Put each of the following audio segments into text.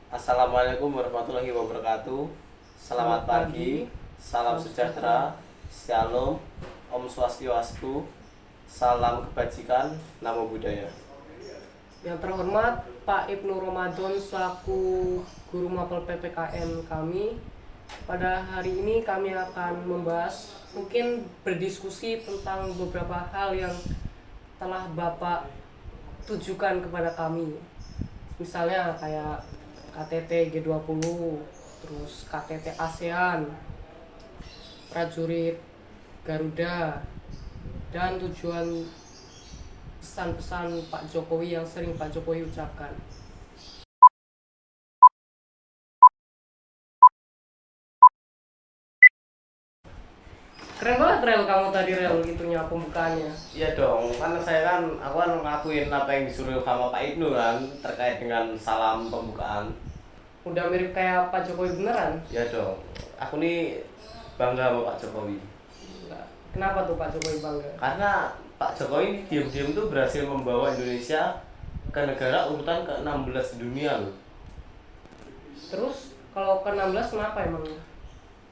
Assalamualaikum warahmatullahi wabarakatuh. Selamat pagi, salam sejahtera, shalom, Om Swastiastu, salam kebajikan, namo buddhaya. Yang terhormat Pak Ibnu Ramadan selaku Guru Mapel PPKN kami, pada hari ini kami akan membahas, mungkin berdiskusi tentang beberapa hal yang telah Bapak tujukan kepada kami. Misalnya kayak KTT G20, terus KTT ASEAN, prajurit Garuda, dan tujuan pesan-pesan Pak Jokowi yang sering Pak Jokowi ucapkan. Keren banget Rel, kamu tadi Rel gitunya pembukaannya. Iya dong, aku kan ngelakuin apa yang disuruh sama Pak Ibnu kan terkait dengan salam pembukaan. Udah mirip kayak Pak Jokowi beneran. Iya dong, aku nih bangga sama Pak Jokowi. Kenapa tuh Pak Jokowi bangga? Karena Pak Jokowi diam-diam tuh berhasil membawa Indonesia ke negara urutan ke-16 dunia loh. Terus kalau ke-16 kenapa emang?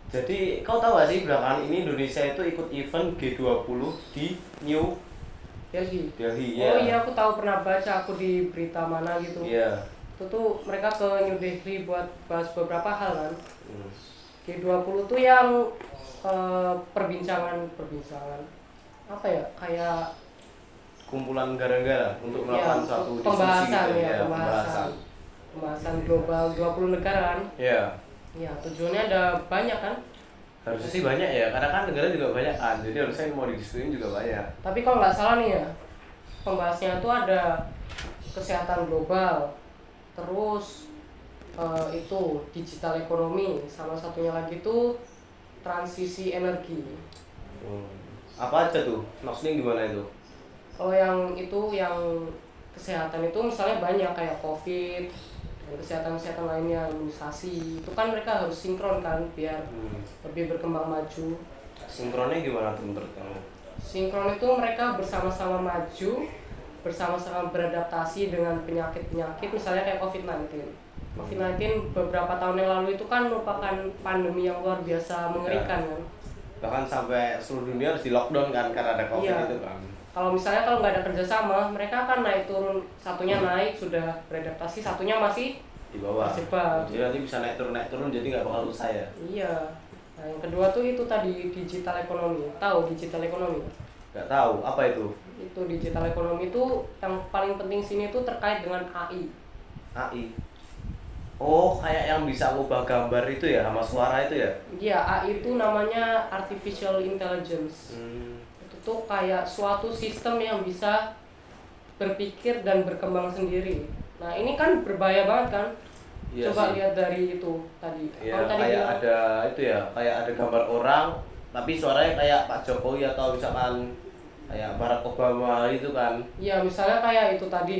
Jadi kau tahu gak sih belakangan ini Indonesia itu ikut event G20 di New Delhi. Delhi Oh ya. iya, aku tahu, pernah baca aku di berita mana gitu. Iya. Itu tuh mereka ke New Delhi buat bahas beberapa hal kan. Hmm. G20 tuh yang perbincangan apa ya, kayak Kumpulan negara-negara untuk melakukan ya, suatu diskusi pembahasan gitu ya, pembahasan global 20 negara kan. Ya, Ya, tujuannya ada banyak kan. harusnya sih banyak ya, karena kan negara juga banyak kan, jadi harusnya yang mau didiskusin juga banyak. Tapi kalau nggak salah nih ya, pembahasnya tuh ada kesehatan global, terus itu digital ekonomi, sama satunya lagi tuh transisi energi. Hmm. Apa aja tuh? Maksudnya gimana itu? Kalau yang itu, yang kesehatan itu misalnya banyak kayak COVID dan kesehatan lainnya, imunisasi, itu kan mereka harus sinkron kan biar lebih berkembang maju. Sinkronnya gimana tuh menurut kamu? Sinkron itu mereka bersama-sama maju, bersama-sama beradaptasi dengan penyakit-penyakit, misalnya kayak COVID-19. COVID-19 beberapa tahun yang lalu itu kan merupakan pandemi yang luar biasa mengerikan kan. Bahkan sampai seluruh dunia harus di lockdown kan karena ada COVID Iya. itu kan. Kalau nggak ada kerjasama, mereka akan naik turun, satunya naik sudah beradaptasi, satunya masih Di bawah. terjebak. Jadi nanti bisa naik turun jadi nggak bakal usah ya. Iya. Nah, yang kedua tuh itu tadi digital ekonomi. Tahu digital ekonomi? Nggak tahu apa itu? Itu digital ekonomi itu yang paling penting sini tuh terkait dengan AI. AI. Oh, kayak yang bisa ngubah gambar itu ya sama suara itu ya? Iya, AI itu namanya artificial intelligence. Itu tuh kayak suatu sistem yang bisa berpikir dan berkembang sendiri. Nah, ini kan berbahaya banget kan? Iya Coba sih. lihat dari itu tadi. Ya, Kamu tadi kayak bilang, ada itu ya, kayak ada gambar orang, tapi suaranya kayak Pak Jokowi atau misalkan kayak Barack Obama itu kan. ya misalnya kayak itu tadi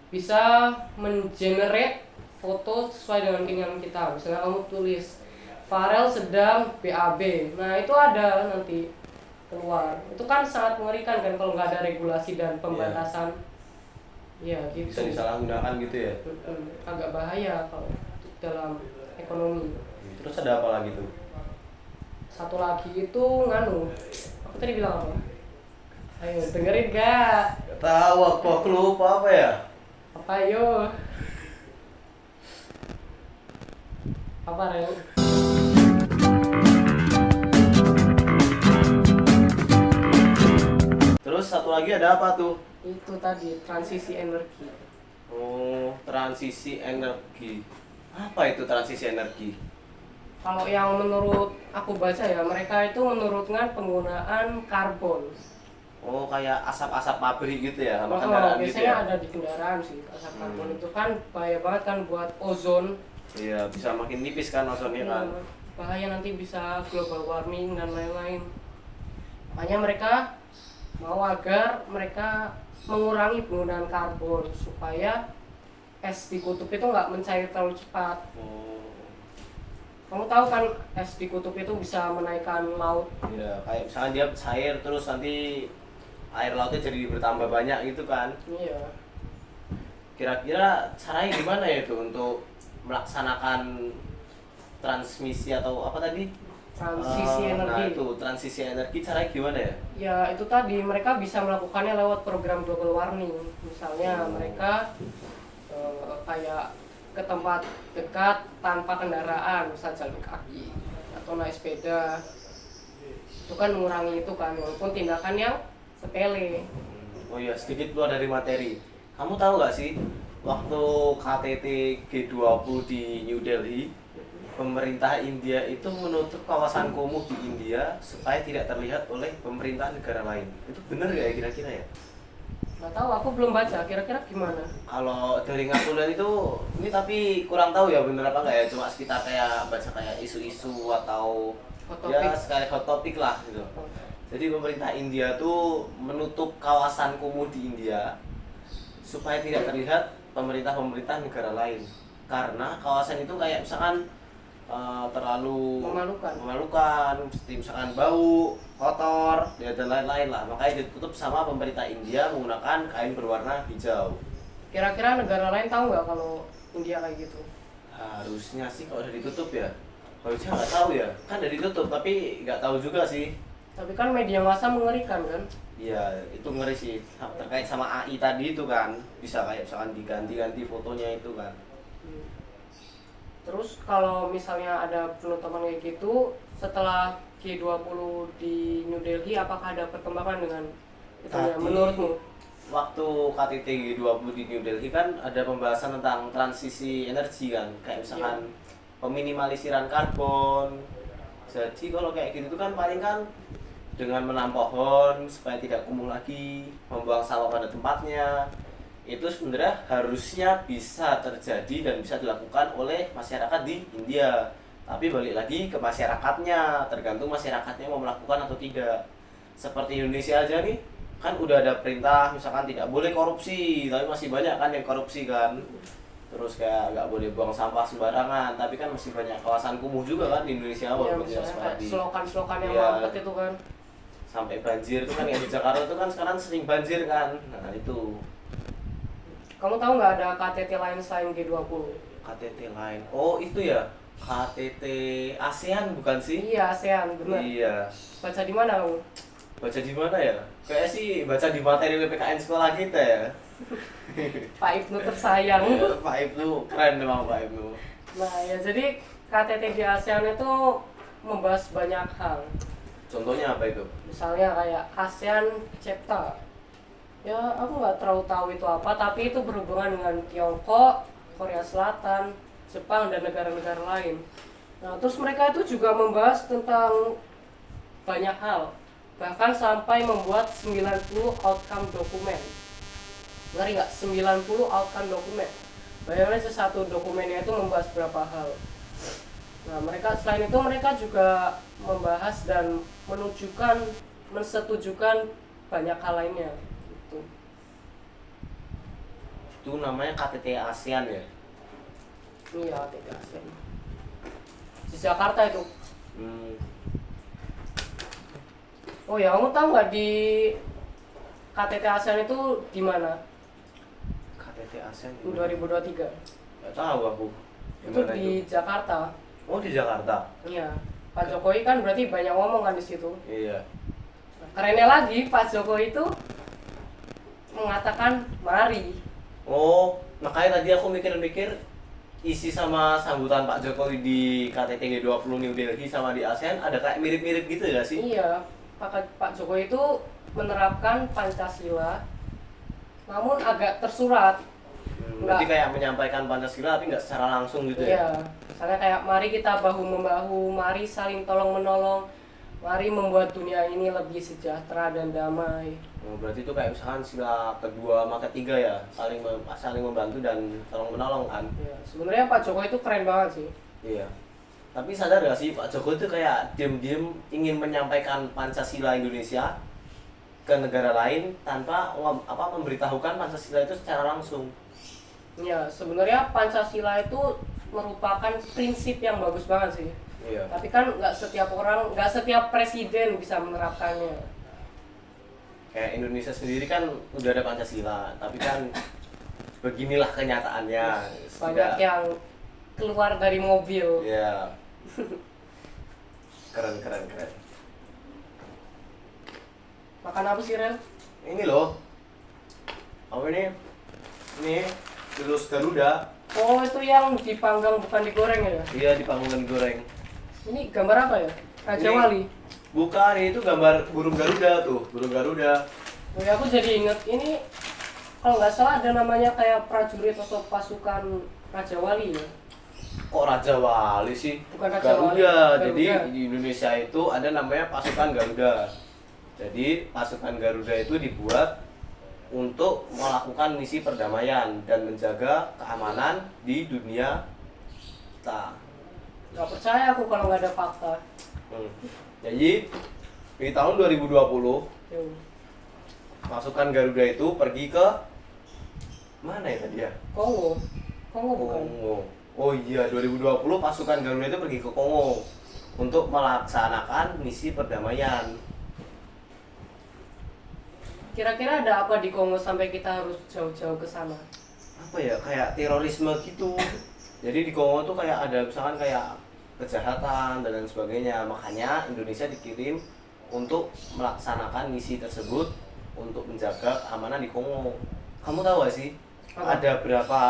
bisa mengenerate foto sesuai dengan keinginan kita. Misalnya kamu tulis Farel sedang BAB, nah itu ada nanti keluar. Itu kan sangat mengerikan kan kalau nggak ada regulasi dan pembatasan. Ya gitu. Bisa disalahgunakan gitu ya. Agak bahaya kalau dalam ekonomi. Terus ada apa lagi tuh? Satu lagi itu nganu, aku tadi bilang apa? Ayo dengerin gak? Gak tahu aku lupa apa ya? Apa yo? Apa Rel? Terus satu lagi ada apa tuh? Itu tadi transisi energi. Oh, transisi energi. Apa itu transisi energi? Kalau yang menurut aku baca ya, mereka itu menurutkan penggunaan karbon. Oh, kayak asap-asap pabrik gitu ya sama kendaraan gitu Biasanya ya? ada di kendaraan sih. Asap karbon itu kan bahaya banget kan buat ozon. Iya, bisa makin nipis kan ozonnya kan. Bahaya, nanti bisa global warming dan lain-lain. Makanya mereka mau agar mereka mengurangi penggunaan karbon supaya es di kutub itu nggak mencair terlalu cepat. Oh, Kamu tahu kan es di kutub itu bisa menaikkan laut. iya, kayak misalnya dia cair terus nanti air lautnya jadi bertambah banyak gitu kan. Iya. Kira-kira caranya gimana ya itu untuk melaksanakan transmisi atau apa tadi? Transisi Nah energi. itu transisi energi caranya gimana ya? Ya itu tadi mereka bisa melakukannya lewat program global warming. Misalnya mereka kayak ke tempat dekat tanpa kendaraan, misal jalan kaki atau naik sepeda. Itu kan mengurangi itu kan, walaupun tindakan yang sepele. Oh iya, sedikit keluar dari materi. Kamu tahu nggak sih, waktu KTT G20 di New Delhi, pemerintah India itu menutup kawasan kumuh di India supaya tidak terlihat oleh pemerintah negara lain. Itu benar nggak ya kira-kira ya? Nggak tahu, aku belum baca. Kira-kira gimana? Kalau dari ngakulan itu, ini tapi kurang tahu ya bener apa nggak ya. Cuma sekitar kayak baca kayak isu-isu atau Hot ya topic. sekali hot topic lah gitu. Jadi pemerintah India tuh menutup kawasan kumuh di India supaya tidak terlihat pemerintah-pemerintah negara lain. Karena kawasan itu kayak misalkan terlalu memalukan, seperti misalkan bau, kotor, ya dan lain-lain lah. Makanya ditutup sama pemerintah India menggunakan kain berwarna hijau. Kira-kira negara lain tahu nggak kalau India kayak gitu? Harusnya sih kalau udah ditutup ya. Harusnya nggak tahu ya. Kan udah ditutup tapi nggak tahu juga sih. Tapi kan media massa mengerikan kan? Iya, itu ngeri sih. Terkait sama AI tadi itu kan, bisa kayak misalkan diganti-ganti fotonya itu kan. Hmm. Terus kalau misalnya ada penutupan kayak gitu, setelah G20 di New Delhi, apakah ada perkembangan dengan itu ya, Tadi menurutmu? waktu KTT G20 di New Delhi kan ada pembahasan tentang transisi energi kan, kayak misalkan peminimalisasian karbon. Jadi kalau kayak gitu tuh kan paling kan dengan menanam pohon supaya tidak kumuh lagi, membuang sampah pada tempatnya. Itu sebenarnya harusnya bisa terjadi dan bisa dilakukan oleh masyarakat di India. Tapi balik lagi ke masyarakatnya, tergantung masyarakatnya mau melakukan atau tidak. Seperti Indonesia aja nih, kan udah ada perintah misalkan tidak boleh korupsi, tapi masih banyak kan yang korupsi kan. Terus kayak nggak boleh buang sampah sembarangan, tapi kan masih banyak kawasan kumuh juga kan di Indonesia Ya, walaupun tidak misalnya kayak seperti selokan-selokan yang Iya. mampet itu kan. Sampai banjir itu kan yang di Jakarta itu kan sekarang sering banjir kan. Nah itu Kamu tahu nggak ada KTT lain selain G20? KTT lain. Oh itu ya KTT ASEAN bukan sih? Iya, ASEAN, benar. Iya. Baca di mana kamu? Baca di mana ya? Kayak sih baca di materi PPKN sekolah kita ya. Pak Ibnu tersayang. Ya, Pak Ibnu keren memang Pak Ibnu. Nah ya, jadi KTT di ASEAN itu membahas banyak hal. Contohnya apa itu? Misalnya kayak ASEAN CEPTA. Ya aku nggak terlalu tahu itu apa, tapi itu berhubungan dengan Tiongkok, Korea Selatan, Jepang, dan negara-negara lain. Nah terus mereka itu juga membahas tentang banyak hal, bahkan sampai membuat 90 outcome dokumen. Ngeri nggak? 90 outcome dokumen. Bayangin aja satu dokumennya itu membahas berapa hal. Nah mereka selain itu mereka juga membahas dan mensetujukan banyak hal lainnya. Gitu. Itu namanya KTT ASEAN ya. Iya, KTT ASEAN. Di Jakarta itu. Hmm. Oh ya, kamu tahu nggak di KTT ASEAN itu di mana? KTT ASEAN 2023. nggak tahu aku. Itu di Jakarta. Oh di Jakarta. Iya. Pak Jokowi kan berarti banyak ngomong kan di situ. Iya. Nah, kerennya lagi Pak Jokowi itu mengatakan mari. Oh, makanya tadi aku mikir-mikir isi sama sambutan Pak Jokowi di KTT G20 New Delhi sama di ASEAN ada kayak mirip-mirip gitu ya sih? Iya, Pak Jokowi itu menerapkan Pancasila, namun agak tersurat. Berarti kayak menyampaikan Pancasila tapi nggak secara langsung gitu ya? Iya, misalnya kayak mari kita bahu-membahu, mari saling tolong-menolong, mari membuat dunia ini lebih sejahtera dan damai. Oh, berarti itu kayak misalkan sila kedua sama ketiga ya, saling membantu dan tolong menolong kan? Ya, sebenarnya Pak Jokowi itu keren banget sih. Iya. Tapi sadar gak sih Pak Jokowi itu kayak diem-diem ingin menyampaikan Pancasila Indonesia ke negara lain tanpa memberitahukan Pancasila itu secara langsung. Ya, sebenarnya Pancasila itu merupakan prinsip yang bagus banget sih. Iya. Tapi kan nggak setiap orang, nggak setiap presiden bisa menerapkannya. Kayak Indonesia sendiri kan udah ada Pancasila, tapi kan beginilah kenyataannya. Banyak yang keluar dari mobil. Ya. Keren keren keren. Makan apa sih, Rel? Ini loh. Apa ini? Ini terus Garuda. Oh, itu yang dipanggang bukan digoreng ya? Iya, dipanggang digoreng. Ini gambar apa ya? Raja Ini- Wali. Bukan, itu gambar burung Garuda tuh, burung Garuda. Oh, ya, aku jadi inget ini kalau nggak salah ada namanya kayak prajurit atau pasukan Raja Wali ya. Kok Raja Wali sih? Bukan Raja Garuda. Wali, Garuda. Jadi di Indonesia itu ada namanya pasukan Garuda. Jadi pasukan Garuda itu dibuat untuk melakukan misi perdamaian dan menjaga keamanan di dunia kita. Nggak percaya aku kalau nggak ada fakta. Jadi di tahun 2020 Yo. pasukan Garuda itu pergi ke mana ya tadi ya? Kongo. Kongo bukan? Kongo. Oh iya, 2020 pasukan Garuda itu pergi ke Kongo untuk melaksanakan misi perdamaian. Kira-kira ada apa di Kongo sampai kita harus jauh-jauh ke sana? Apa ya, kayak terorisme gitu. Jadi di Kongo tuh kayak ada misalkan kayak kejahatan dan lain sebagainya. Makanya Indonesia dikirim untuk melaksanakan misi tersebut untuk menjaga keamanan di Kongo. Kamu tahu gak sih Apa? ada berapa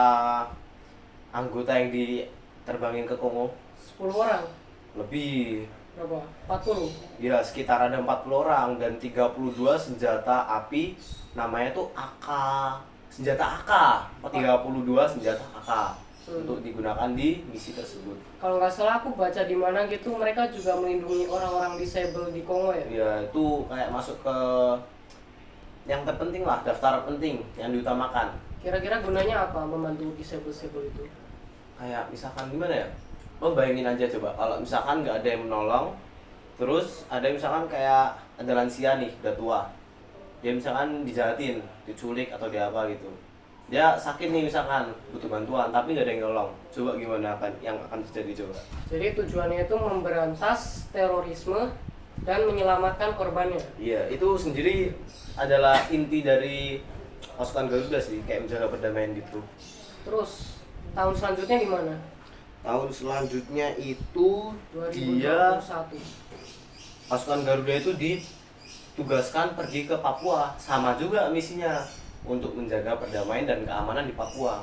anggota yang diterbangin ke Kongo? 10 orang. Lebih. Berapa? 40. Ya, sekitar ada 40 orang dan 32 senjata api, namanya tuh AK. Senjata AK. 32 senjata AK untuk digunakan di misi tersebut. Kalau nggak salah aku baca di mana gitu mereka juga melindungi orang-orang disable di Kongo ya. Ya, itu kayak masuk ke yang terpenting lah, daftar penting yang diutamakan. Kira-kira gunanya apa membantu disable-disable itu? Kayak misalkan gimana ya? Lo bayangin aja coba kalau misalkan nggak ada yang menolong, terus ada yang misalkan kayak ada lansia nih, udah tua, dia misalkan dijahatin, diculik atau dia apa gitu, dia sakit nih misalkan butuh bantuan tapi nggak ada yang nolong, coba gimana akan yang akan terjadi coba? Jadi tujuannya itu memberantas terorisme dan menyelamatkan korbannya. Iya, itu sendiri adalah inti dari pasukan Garuda sih, kayak menjaga perdamaian gitu. Terus tahun selanjutnya di mana? Tahun selanjutnya itu dia 2021. pasukan Garuda itu ditugaskan pergi ke Papua, sama juga misinya untuk menjaga perdamaian dan keamanan di Papua.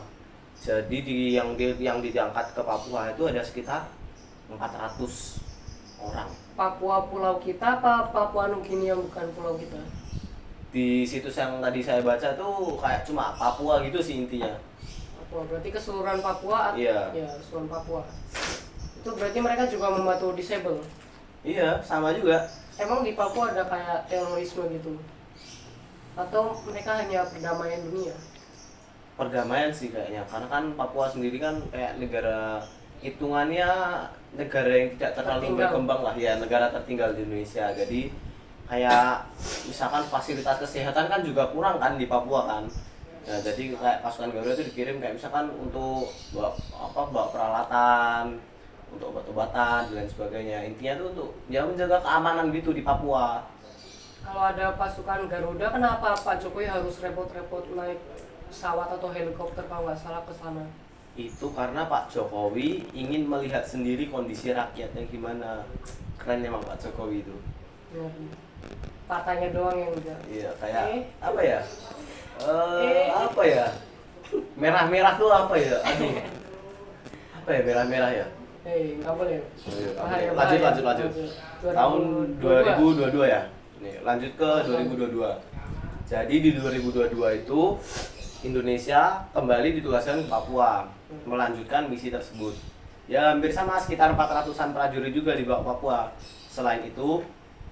Jadi yang diangkat ke Papua itu ada sekitar 400 orang. Papua pulau kita apa Papua Nugini yang bukan pulau kita? Di situs yang tadi saya baca tuh kayak cuma Papua gitu sih intinya. Papua berarti keseluruhan Papua? Iya. Ya, keseluruhan Papua. Itu berarti mereka juga membantu disable. Iya, sama juga. Emang di Papua ada kayak terorisme gitu? Atau mereka hanya perdamaian dunia? Perdamaian sih kayaknya, karena kan Papua sendiri kan kayak negara, hitungannya negara yang tidak terlalu Tertinggal. berkembang lah ya, negara tertinggal di Indonesia. Jadi kayak misalkan fasilitas kesehatan kan juga kurang kan di Papua kan. Nah, jadi kayak pasukan Garuda itu dikirim kayak misalkan untuk bawa peralatan, untuk obat-obatan dan lain sebagainya. Intinya tuh untuk ya menjaga keamanan gitu di Papua. Kalau ada pasukan Garuda, kenapa Pak Jokowi harus repot-repot naik pesawat atau helikopter kalau nggak salah ke sana? Itu karena Pak Jokowi ingin melihat sendiri kondisi rakyatnya gimana. Keren emang Pak Jokowi itu. Ya, partainya doang yang enggak. Iya, kayak Eh. apa ya? Apa ya? Merah-merah tuh apa ya? Aduh. Apa ya merah-merah ya? Nggak boleh. Oh, iya, Bahaya, lanjut, bahaya. lanjut. Tahun 2022 ya. Nih, lanjut ke 2022. Jadi di 2022 itu Indonesia kembali ditugaskan ke Papua melanjutkan misi tersebut. Ya hampir sama, sekitar 400-an prajurit juga dibawa ke Papua. Selain itu,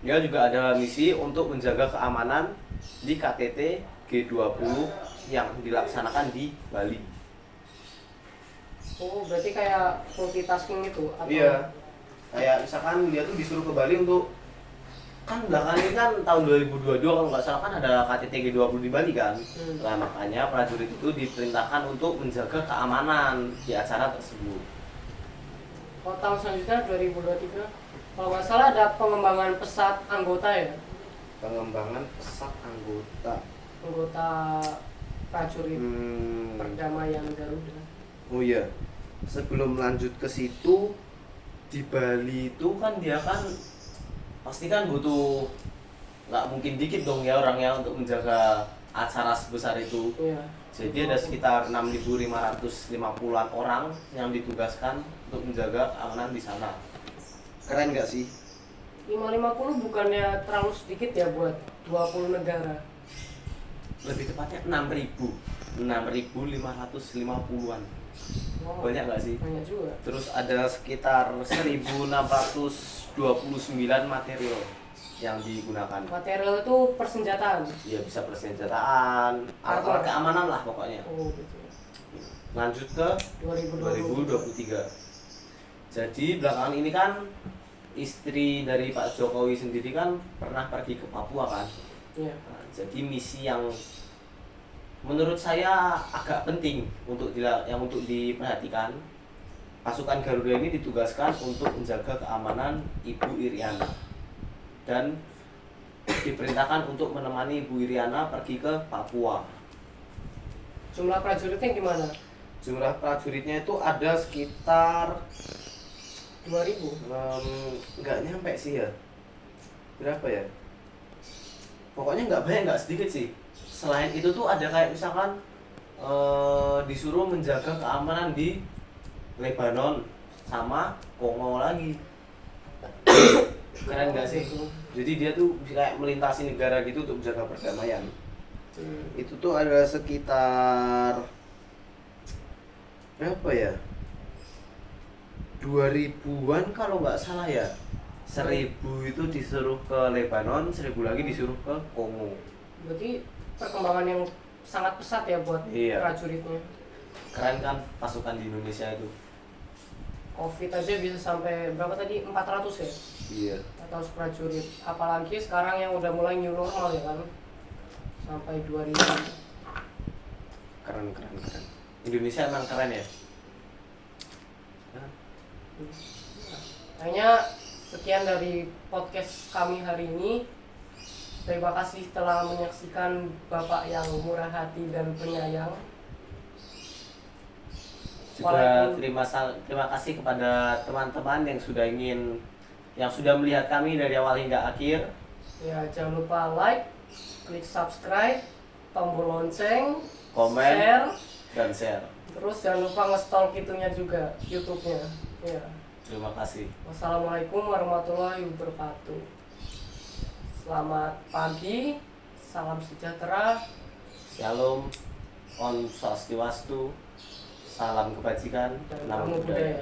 dia juga ada misi untuk menjaga keamanan di KTT G20 yang dilaksanakan di Bali. Oh, berarti kayak multitasking itu atau? Iya. Kayak misalkan dia tuh disuruh ke Bali untuk, kan belakangan ini kan tahun 2022 kalau nggak salah kan ada KTT G20 di Bali kan. Nah, makanya prajurit itu diperintahkan untuk menjaga keamanan di acara tersebut. Kalau tahun selanjutnya 2023, kalau nggak salah ada pengembangan pesat anggota ya, Pengembangan pesat anggota. anggota prajurit perdamaian Garuda. Oh iya. sebelum lanjut ke situ, di Bali itu kan dia kan pasti kan butuh, nggak mungkin dikit dong ya orangnya untuk menjaga acara sebesar itu. Iya. Jadi ada sekitar 6.550-an orang yang ditugaskan untuk menjaga keamanan di sana. Keren nggak sih? 550 bukannya terlalu sedikit ya buat 20 negara? Lebih tepatnya 6.550-an. Wow, Banyak nggak sih? banyak juga. Terus ada sekitar 1.629 material yang digunakan. Material itu persenjataan. Ya bisa persenjataan, alat keamanan lah pokoknya. Oh gitu. Lanjut ke 2023. Jadi belakangan ini kan istri dari Pak Jokowi sendiri kan pernah pergi ke Papua kan. Iya. Nah, jadi misi yang menurut saya agak penting untuk diperhatikan. Pasukan Garuda ini ditugaskan untuk menjaga keamanan Ibu Iriana dan diperintahkan untuk menemani Ibu Iriana pergi ke Papua. Jumlah prajuritnya gimana? Jumlah prajuritnya itu ada sekitar 2000. nggak nyampe sih ya. Berapa ya? Pokoknya nggak banyak, nggak sedikit sih. Selain itu tuh ada kayak misalkan disuruh menjaga keamanan di Lebanon sama Kongo lagi. Keren nggak sih? Jadi dia tuh kayak melintasi negara gitu untuk menjaga perdamaian. Itu tuh ada sekitar berapa ya? 2000-an kalau nggak salah ya. 1000 itu disuruh ke Lebanon, 1000 lagi disuruh ke Kongo. Berarti perkembangan yang sangat pesat ya buat Iya. prajuritnya. Keren kan pasukan di Indonesia itu? Covid aja bisa sampai berapa tadi? 400 ya? Iya. 400 prajurit. Apalagi sekarang yang udah mulai new normal ya kan? Sampai 2000. Keren. Indonesia emang keren ya? Kayaknya sekian dari podcast kami hari ini. Terima kasih telah menyaksikan Bapak yang murah hati dan penyayang. Juga terima kasih kepada teman-teman yang sudah melihat kami dari awal hingga akhir. Ya, jangan lupa like, klik subscribe, tombol lonceng, Komen, share, dan share. terus jangan lupa nge-stalk itunya juga, YouTube-nya. Ya. Terima kasih. Wassalamualaikum warahmatullahi wabarakatuh. Selamat pagi, salam sejahtera. Shalom, Om Swastiwastu, salam kebajikan, Dan namo namo buddhaya. buddhaya.